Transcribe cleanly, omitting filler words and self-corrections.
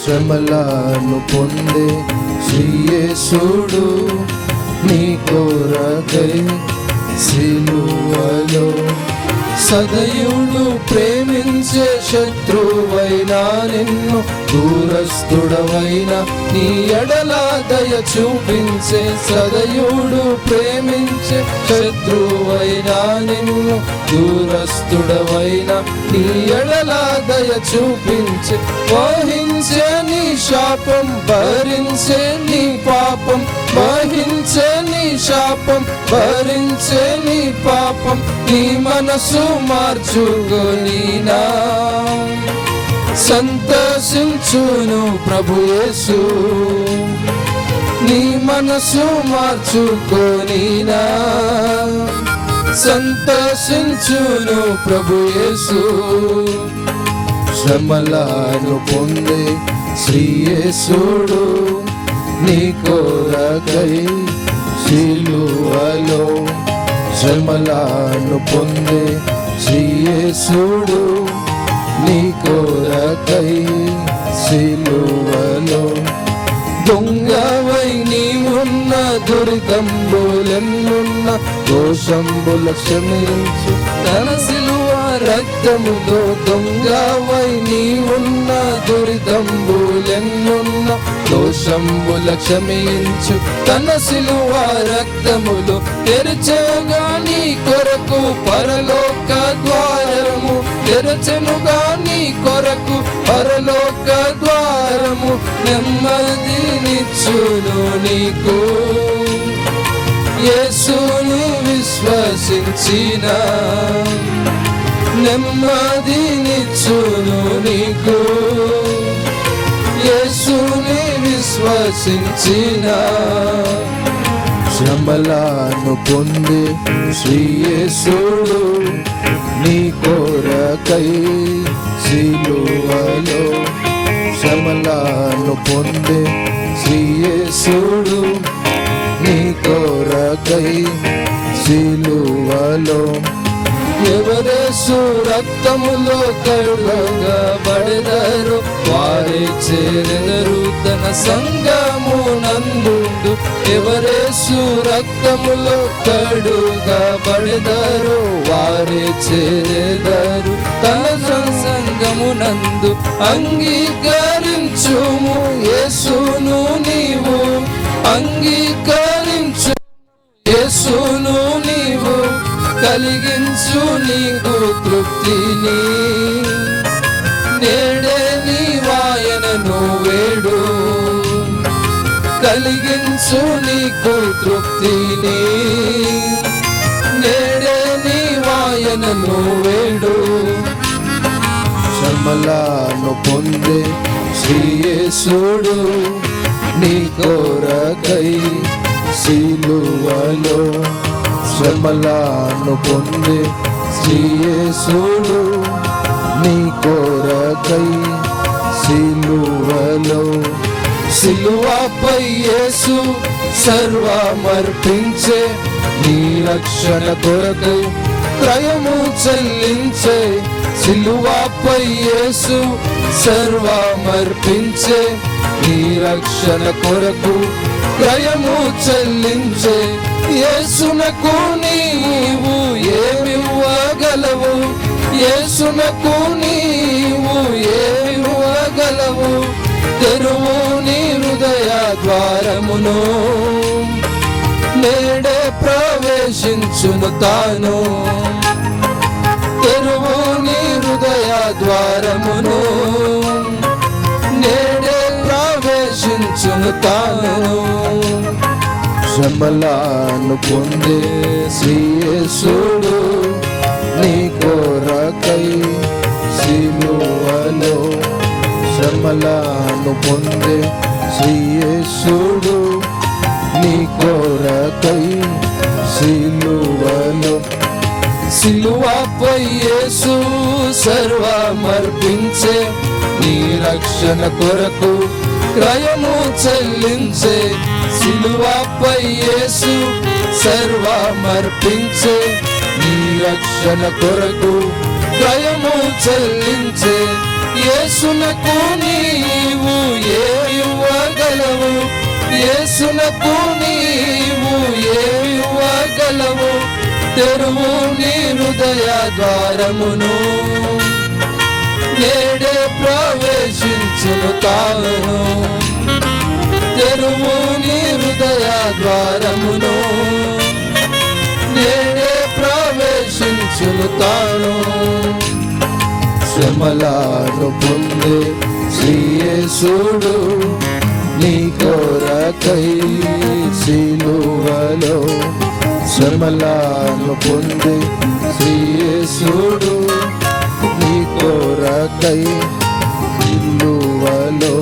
శ్రమలను పొందే శ్రీయేసుడు నీ కొరకై సిలువలో సదయుడు ప్రేమించే శత్రువైనా నిన్ను దూరస్తుడవైన నీ ఎడల దయ చూపించే సదయుడు ప్రేమించే శత్రువైనా నిన్ను దూరస్తుడవైన నీ ఎడల దయ చూపించే వహించే నీ శాపం భరించే నీ పాపం వహించే నీ శాపం భరించే నీ పాపం నీ మనసు మార్చుకొనినా సంతోషించును ప్రభు యేసు నీ మనసు మార్చుకొనినా సంతోషించును ప్రభు యేసు శ్రమలను పొందే శ్రీయేసుడు నీ కొరకై సిలువలో శ్రమలను పొందే శ్రీయేసుడు నీ కొరకై సిలువలో దొంగవై నీవున్న దురితంబులెన్నున్న దోషంబుల క్షమించు తన సిలువ రక్తములో దొంగవై నీవున్న దురితంబులెన్నున్న దోషంబుల క్షమించు తన సిలువ రక్తములో తెరచగా నీ కొరకు పరలోక ద్వారము తెరచెనుగా నీ కొరకు పరలోక ద్వారము నెమ్మదినిచ్చును నీకు యేసును విశ్వసించిన నెమ్మదినిచ్చును నీకు యేసుని విశ్వసించిన శ్రమలను పొందే శ్రీయేసుడు నీ కొరకై సిలువలో శ్రమలను పొందే శ్రీయేసుడు నీ కొరకై సిలువలో ఎవరేసు రక్తములో కడుగబడెదరు వారే చేరెదరు తన సంగమునందు ఎవరేసు రక్తములో కడుగబడెదరు వారే చేరెదరు తన సంగమునందు అంగీకరించుము యేసును నీవు అంగీకరించు యేసును నీవు కలిగించు నీకు తృప్తిని నేడే నీవాయనను వేడు కలిగించు నీకు తృప్తిని నేడే నీవాయనను వేడు శ్రమలను పొందే శ్రీయేసుడు నీ కొరకై సిలువలో శ్రమలను పొందే శ్రీయేసుడు నీ కొరకై సిలువలో సిలువపై యేసు సర్వమర్పించే నీ రక్షణ కొరకు క్రయము చెల్లించే సిలువపై యేసు సర్వమర్పించే నీ రక్షణ కొరకు క్రయము చెల్లించే యేసునకు నీవు ఏమివ్వగలవు యేసునకు నీవు ఏమివ్వగలవు తెరువు నీ హృదయ ద్వారమును నేడే ప్రవేశించును తాను తెరువు నీ హృదయ ద్వారమును నేడే ప్రవేశించును తాను శ్రమలను పొందే శ్రీయేసుడు నీ కొరకై సిలువలో శ్రమలను పొందే శ్రీయేసుడు నీ కొరకై సిలువలో సిలువపై యేసు సర్వమర్పించే నీ రక్షణ కొరకు క్రయము చెల్లించే సిలువపై యేసు సర్వమర్పించే నీ రక్షణ కొరకు క్రయము చెల్లించే యేసునకు నీవు యేసునకు నీవు ఏమివ్వగలవు? తెరువు నీ హృదయ ద్వారమును, నేడే ప్రవేశించును తాను. తెరువు నీ హృదయ ద్వారమును, నేడే ప్రవేశించును తాను. శ్రమలను పొందే శ్రీయేసుడు నీ కొరకై సిలువలో, శ్రమలను పొందే శ్రీయేసుడు నీ కొరకై సిలువలో